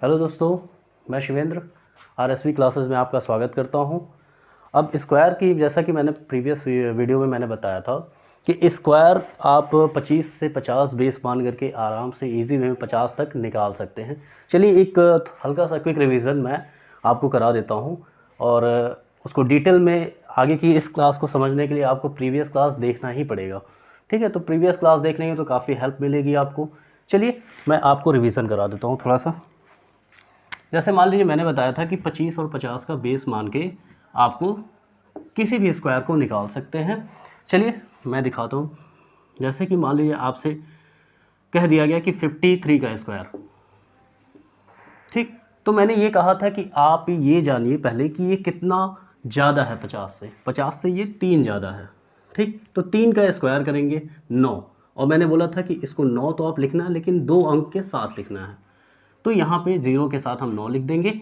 Hello दोस्तों, मैं Shivendra RSV classes में आपका स्वागत करता हूं। अब स्क्वायर की, जैसा कि मैंने प्रीवियस वीडियो में मैंने बताया था कि स्क्वायर आप 25 से 50 बेस मान करके आराम से इजी वे में 50 तक निकाल सकते हैं। चलिए एक हल्का सा क्विक रिवीजन मैं आपको करा देता हूं और उसको डिटेल में आगे की इस क्लास को समझने के लिए आपको प्रीवियस क्लास देखना ही पड़ेगा। ठीक है, तो प्रीवियस क्लास देख लेंगे तो काफ़ी हेल्प मिलेगी आपको। चलिए मैं आपको रिवीजन करा देता हूँ थोड़ा सा। जैसे मान लीजिए मैंने बताया था कि 25 और 50 का बेस मान के आपको किसी भी स्क्वायर को निकाल सकते हैं। चलिए मैं दिखाता हूँ। जैसे कि मान लीजिए आपसे कह दिया गया कि 53 का स्क्वायर, ठीक, तो मैंने ये कहा था कि आप ये जानिए पहले कि ये कितना ज़्यादा है 50 से ये 3 ज़्यादा है। ठीक, तो 3 का स्क्वायर करेंगे 9, और मैंने बोला था कि इसको 9 तो आप लिखना है लेकिन 2 अंक के साथ लिखना है, तो यहाँ पे 0 के साथ हम 9 लिख देंगे।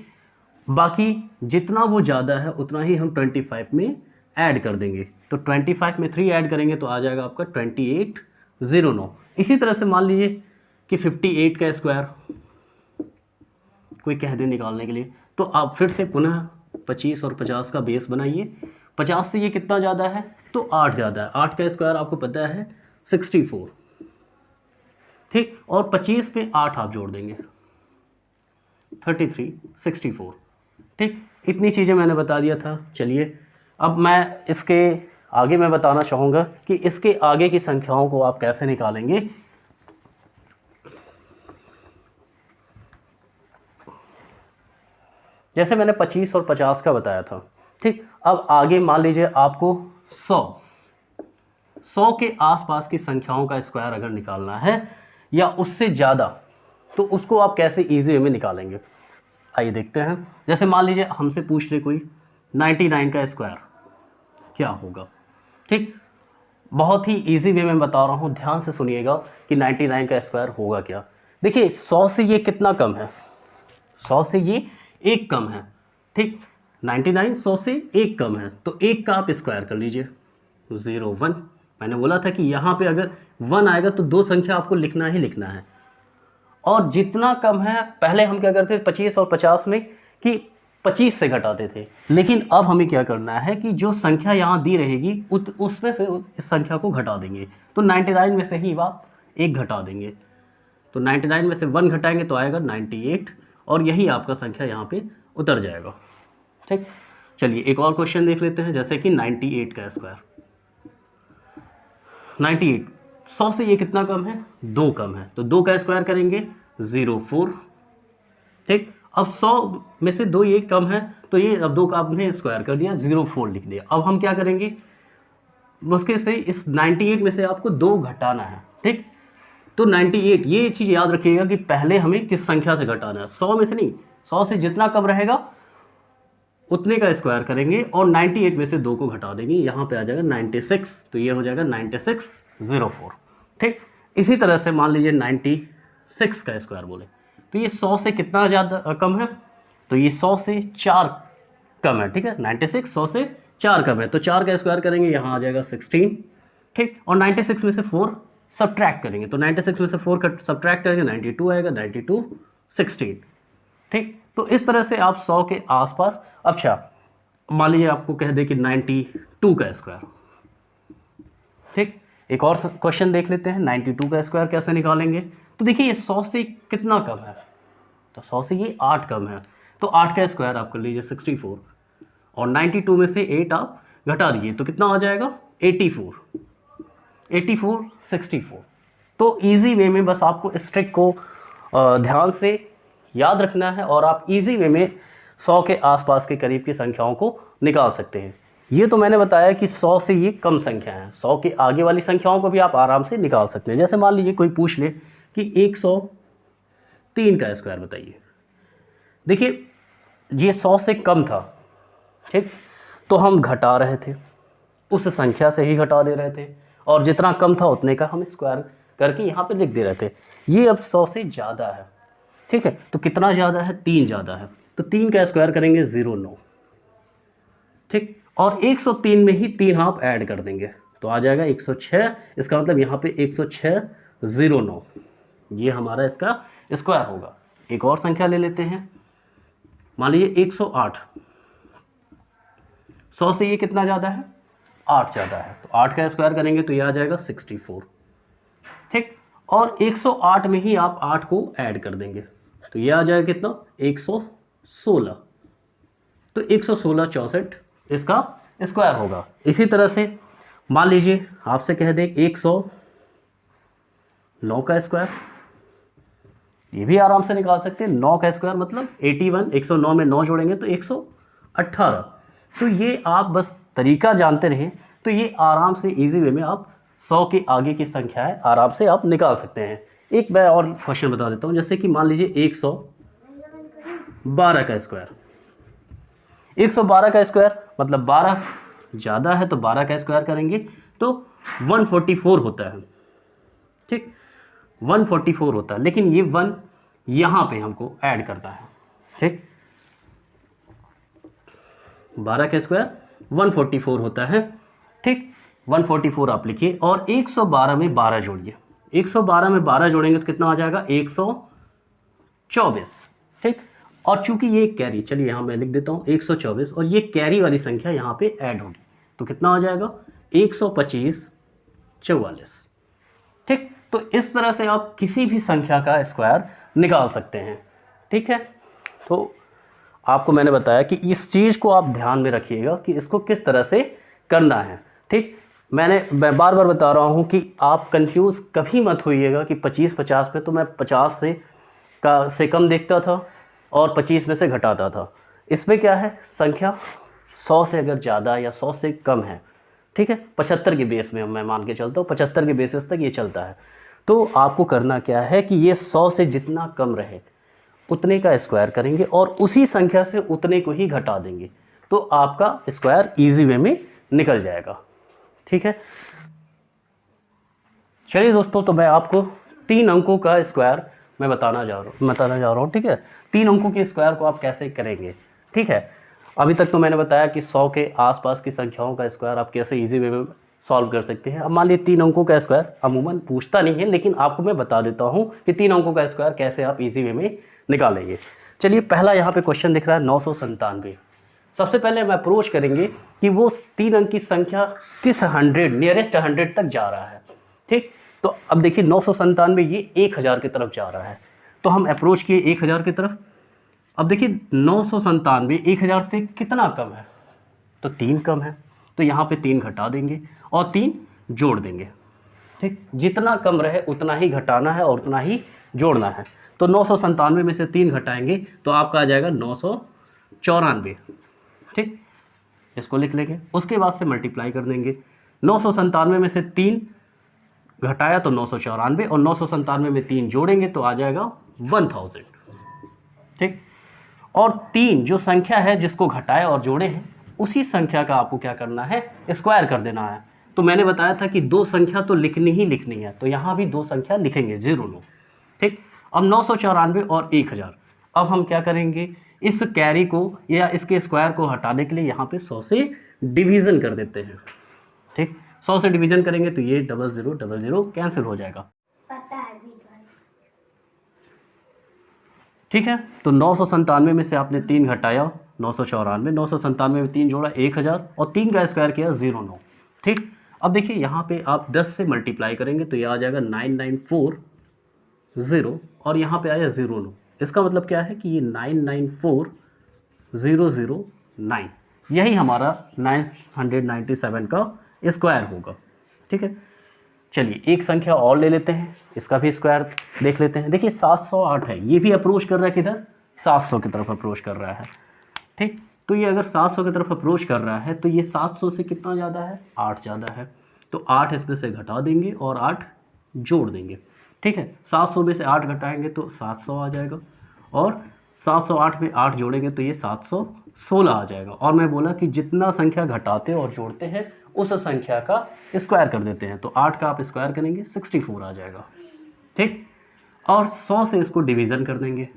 बाकी जितना वो ज़्यादा है उतना ही हम 25 में ऐड कर देंगे। तो 25 में 3 ऐड करेंगे तो आ जाएगा आपका 2809। इसी तरह से मान लीजिए कि 58 का स्क्वायर कोई कह दे निकालने के लिए, तो आप फिर से पुनः 25 और 50 का बेस बनाइए। 50 से ये कितना ज़्यादा है, तो 8 ज़्यादा है। 8 का स्क्वायर आपको पता है 64। ठीक, और 25 पे 8 आप जोड़ देंगे 33, 64। ठीक, इतनी चीज़ें मैंने बता दिया था। चलिए अब मैं इसके आगे मैं बताना चाहूँगा कि इसके आगे की संख्याओं को आप कैसे निकालेंगे। जैसे मैंने 25 और 50 का बताया था। ठीक, अब आगे मान लीजिए आपको 100 के आसपास की संख्याओं का स्क्वायर अगर निकालना है या उससे ज़्यादा, तो उसको आप कैसे इजी वे में निकालेंगे, आइए देखते हैं। जैसे मान लीजिए हमसे पूछ ले कोई 99 का स्क्वायर क्या होगा। ठीक, बहुत ही इजी वे में बता रहा हूँ, ध्यान से सुनिएगा कि 99 का स्क्वायर होगा क्या। देखिए 100 से ये कितना कम है, 100 से ये एक कम है। ठीक, 99 100 से एक कम है, तो एक का आप स्क्वायर कर लीजिए 01। मैंने बोला था कि यहाँ पे अगर 1 आएगा तो दो संख्या आपको लिखना ही लिखना है। और जितना कम है, पहले हम क्या करते थे 25 और 50 में कि 25 से घटाते थे, लेकिन अब हमें क्या करना है कि जो संख्या यहाँ दी रहेगी उसमें से इस संख्या को घटा देंगे। तो 99 में से ही आप एक घटा देंगे, तो 99 में से 1 घटाएंगे तो आएगा 98, और यही आपका संख्या यहाँ पे उतर जाएगा। ठीक, चलिए एक और क्वेश्चन देख लेते हैं। जैसे कि 98 का स्क्वायर, 98 100 से ये कितना कम है, 2 कम है, तो 2 का स्क्वायर करेंगे 04। ठीक, अब 100 में से 2 ये कम है, तो ये अब 2 का आपने स्क्वायर कर दिया 04 लिख दिया। अब हम क्या करेंगे, मुश्किल से इस 98 में से आपको 2 घटाना है। ठीक, तो 98, ये चीज़ याद रखिएगा कि पहले हमें किस संख्या से घटाना है, 100 में से नहीं, 100 से जितना कम रहेगा उतने का स्क्वायर करेंगे और 98 में से 2 को घटा देंगे, यहाँ पे आ जाएगा 96, तो ये हो जाएगा 9604। ठीक, इसी तरह से मान लीजिए 96 का स्क्वायर बोले, तो ये 100 से कितना ज़्यादा कम है, तो ये 100 से 4 कम है। ठीक है, 96 100 से 4 कम है, तो 4 का स्क्वायर करेंगे, यहाँ आ जाएगा 16। ठीक, और 96 में से 4 सब्ट्रैक्ट करेंगे, तो 96 में से 4 का सब्ट्रैक्ट करेंगे 92 आएगा, 92 16। ठीक, तो इस तरह से आप 100 के आसपास। अच्छा, मान लीजिए आपको कह दे कि 92 का स्क्वायर। ठीक, एक और क्वेश्चन देख लेते हैं, 92 का स्क्वायर कैसे निकालेंगे। तो देखिए ये 100 से कितना कम है, तो 100 से ये 8 कम है, तो 8 का स्क्वायर आप कर लीजिए 64, और 92 में से 8 आप घटा दीजिए तो कितना आ जाएगा 84, 84 64। तो इजी वे में बस आपको इस ट्रिक को ध्यान से याद रखना है और आप इजी वे में 100 के आसपास के करीब की संख्याओं को निकाल सकते हैं। ये तो मैंने बताया कि 100 से ये कम संख्या है, 100 के आगे वाली संख्याओं को भी आप आराम से निकाल सकते हैं। जैसे मान लीजिए कोई पूछ ले कि 103 का स्क्वायर बताइए। देखिए ये 100 से कम था, ठीक, तो हम घटा रहे थे, उस संख्या से ही घटा दे रहे थे, और जितना कम था उतने का हम स्क्वायर करके यहाँ पे लिख दे रहे थे। ये अब 100 से ज़्यादा है। ठीक है, तो कितना ज़्यादा है, 3 ज़्यादा है, तो 3 का स्क्वायर करेंगे 09। ठीक, और 103 में ही 3 आप ऐड कर देंगे तो आ जाएगा 106। इसका मतलब यहाँ पे 106 09, ये हमारा इसका स्क्वायर होगा एक और संख्या ले लेते हैं, मान लीजिए 108। 100 से ये कितना ज़्यादा है, 8 ज़्यादा है, तो 8 का स्क्वायर करेंगे तो ये आ जाएगा 64। ठीक, और 108 में ही आप 8 को ऐड कर देंगे तो ये आ जाएगा कितना, 116। तो 116 64 इसका स्क्वायर होगा। इसी तरह से मान लीजिए आपसे कह दें 109 का स्क्वायर, ये भी आराम से निकाल सकते हैं। 9 का स्क्वायर मतलब 81, 109 में 9 जोड़ेंगे तो 118। तो ये आप बस तरीका जानते रहें तो ये आराम से इजी वे में आप 100 के आगे की संख्याएं आराम से आप निकाल सकते हैं। एक मैं और क्वेश्चन बता देता हूँ, जैसे कि मान लीजिए 112 का स्क्वायर। 112 का स्क्वायर मतलब 12 ज़्यादा है तो 12 का स्क्वायर करेंगे तो 144 होता है। ठीक, 144 होता है, लेकिन ये 1 यहाँ पे हमको ऐड करता है। ठीक, 12 का स्क्वायर 144 होता है। ठीक, 144 आप लिखिए और 112 में 12 जोड़िए। 112 में 12 जोड़ेंगे तो कितना आ जाएगा, 124। ठीक, और चूंकि ये कैरी, चलिए यहाँ मैं लिख देता हूँ 124, और ये कैरी वाली संख्या यहाँ पे ऐड होगी तो कितना आ जाएगा, 125 44। ठीक, तो इस तरह से आप किसी भी संख्या का स्क्वायर निकाल सकते हैं। ठीक है, तो आपको मैंने बताया कि इस चीज़ को आप ध्यान में रखिएगा कि इसको किस तरह से करना है। ठीक, मैं बार बार बता रहा हूँ कि आप कंफ्यूज कभी मत होइएगा कि 25-50 पे तो मैं 50 से कम देखता था और 25 में से घटाता था। इसमें क्या है, संख्या 100 से अगर ज़्यादा या 100 से कम है, ठीक है, 75 के बेस में मैं मान के चलता हूँ, 75 के बेसिस तक ये चलता है, तो आपको करना क्या है कि ये 100 से जितना कम रहे उतने का स्क्वायर करेंगे और उसी संख्या से उतने को ही घटा देंगे तो आपका स्क्वायर इजी वे में निकल जाएगा। ठीक है, चलिए दोस्तों, तो मैं आपको 3 अंकों का स्क्वायर मैं बताना जा रहा हूँ। ठीक है, 3 अंकों के स्क्वायर को आप कैसे करेंगे। ठीक है, अभी तक तो मैंने बताया कि 100 के आसपास की संख्याओं का स्क्वायर आप कैसे इजी वे में सॉल्व कर सकते हैं। अब मान लीजिए 3 अंकों का स्क्वायर अमूमन पूछता नहीं है, लेकिन आपको मैं बता देता हूँ कि 3 अंकों का स्क्वायर कैसे आप इजी वे में निकालेंगे। चलिए, पहला यहाँ पे क्वेश्चन दिख रहा है 997। सबसे पहले हम अप्रोच करेंगे कि वो 3 अंक की संख्या किस 100 नियरेस्ट 100 तक जा रहा है। ठीक, तो अब देखिए 997 ये 1000 की तरफ जा रहा है, तो हम अप्रोच किए 1000 की तरफ। अब देखिए 997 1000 से कितना कम है, तो 3 कम है, तो यहाँ पे 3 घटा देंगे और 3 जोड़ देंगे। ठीक, जितना कम रहे उतना ही घटाना है और उतना ही जोड़ना है। तो 997 में से 3 घटाएंगे तो आपका आ जाएगा 994। ठीक, इसको लिख लेंगे, उसके बाद से मल्टीप्लाई कर देंगे। 997 में से 3 घटाया तो 994, और 997 में 3 जोड़ेंगे तो आ जाएगा 1000। ठीक, और 3 जो संख्या है जिसको घटाए और जोड़े हैं उसी संख्या का आपको क्या करना है, स्क्वायर कर देना है। तो मैंने बताया था कि 2 संख्या तो लिखनी ही लिखनी है, तो यहाँ भी 2 संख्या लिखेंगे 0-9। ठीक, अब 994 और 1000, अब हम क्या करेंगे, इस कैरी को या इसके स्क्वायर को हटाने के लिए यहाँ पे 100 से डिवीज़न कर देते हैं। ठीक, 100 से डिवीज़न करेंगे तो ये 0000 कैंसिल हो जाएगा। ठीक है, तो 997 में से आपने 3 घटाया 994, 997 में 3 जोड़ा 1000 और 3 का स्क्वायर किया 09। ठीक, अब देखिए यहाँ पे आप 10 से मल्टीप्लाई करेंगे तो ये आ जाएगा 9940 और यहाँ पे आया 09। इसका मतलब क्या है कि ये 994009 यही हमारा 997 का स्क्वायर होगा। ठीक है, चलिए एक संख्या और ले लेते हैं, इसका भी स्क्वायर देख लेते हैं। देखिए 708 है, ये भी अप्रोच कर रहा है किधर, 700 की तरफ अप्रोच कर रहा है। ठीक, तो ये अगर 700 की तरफ अप्रोच कर रहा है तो ये 700 से कितना ज़्यादा है, 8 ज़्यादा है, तो 8 इसमें से घटा देंगे और 8 जोड़ देंगे। ठीक है, 700 में से 8 घटाएंगे तो 700 आ जाएगा, और 708 में 8 जोड़ेंगे तो ये 716 आ जाएगा। और मैं बोला कि जितना संख्या घटाते और जोड़ते हैं उस संख्या का स्क्वायर कर देते हैं, तो 8 का आप स्क्वायर करेंगे 64 आ जाएगा। ठीक, और 100 से इसको डिवीज़न कर देंगे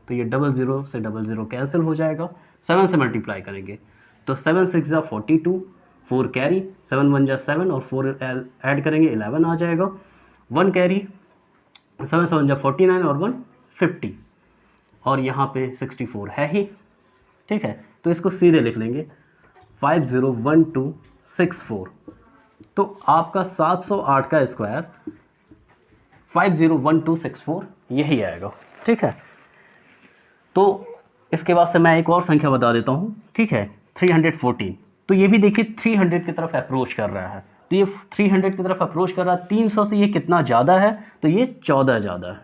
तो ये 00 से 00 कैंसिल हो जाएगा। 7 से मल्टीप्लाई करेंगे तो 7 6 जा 42, 4 कैरी, 7 1 जा 7 और 4 ऐड करेंगे 11 आ जाएगा। 1 कैरी, 7 7 जा 49 और 1 50। और यहाँ पे 64 है ही, ठीक है। तो इसको सीधे लिख लेंगे 501264। तो आपका 708 का स्क्वायर 501264 यही आएगा, ठीक है। तो इसके बाद से मैं एक और संख्या बता देता हूँ, ठीक है, 314। तो ये भी देखिए 300 की तरफ अप्रोच कर रहा है, तो ये 300 की तरफ अप्रोच कर रहा है। 300 से ये कितना ज़्यादा है, तो ये 14 ज़्यादा है,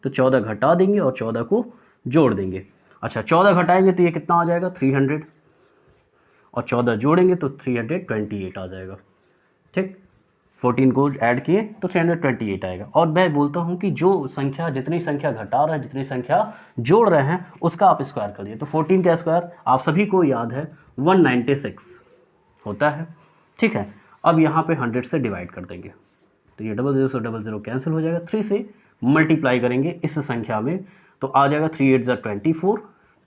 तो 14 घटा देंगे और 14 को जोड़ देंगे। अच्छा 14 घटाएंगे तो ये कितना आ जाएगा 300, और 14 जोड़ेंगे तो 328 आ जाएगा, ठीक। 14 को ऐड किए तो 328 आएगा। और मैं बोलता हूँ कि जो संख्या, जितनी संख्या घटा रहा है, जितनी संख्या जोड़ रहे हैं, उसका आप स्क्वायर कर दिए। तो 14 का स्क्वायर आप सभी को याद है 196 होता है, ठीक है। अब यहाँ पे 100 से डिवाइड कर देंगे, तो ये 00 से 00 कैंसिल हो जाएगा। 3 से मल्टीप्लाई करेंगे इस संख्या में, तो आ जाएगा 3 8 ज़ा 24,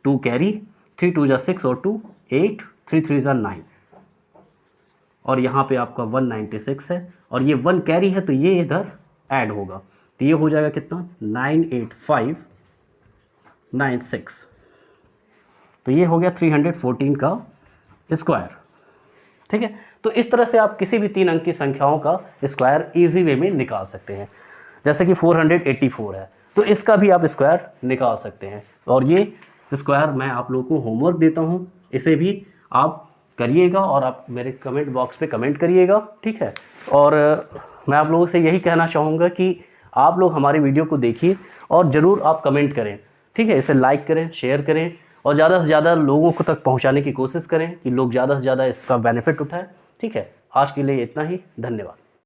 2 कैरी, 3 2 ज़ा 6 और 2 8, 3 3 ज़ा 9, और यहाँ पे आपका 196 है, और ये 1 कैरी है तो ये इधर ऐड होगा, तो ये हो जाएगा कितना 98596। तो ये हो गया 314 का स्क्वायर, ठीक है। तो इस तरह से आप किसी भी 3 अंक की संख्याओं का स्क्वायर इजी वे में निकाल सकते हैं। जैसे कि 484 है, तो इसका भी आप स्क्वायर निकाल सकते हैं। और ये स्क्वायर मैं आप लोगों को होमवर्क देता हूँ, इसे भी आप करिएगा और आप मेरे कमेंट बॉक्स पे कमेंट करिएगा, ठीक है। और मैं आप लोगों से यही कहना चाहूँगा कि आप लोग हमारी वीडियो को देखिए और ज़रूर आप कमेंट करें, ठीक है। इसे लाइक करें, शेयर करें और ज़्यादा से ज़्यादा लोगों को तक पहुँचाने की कोशिश करें कि लोग ज़्यादा से ज़्यादा इसका बेनिफिट उठाएं, ठीक है। आज के लिए इतना ही, धन्यवाद।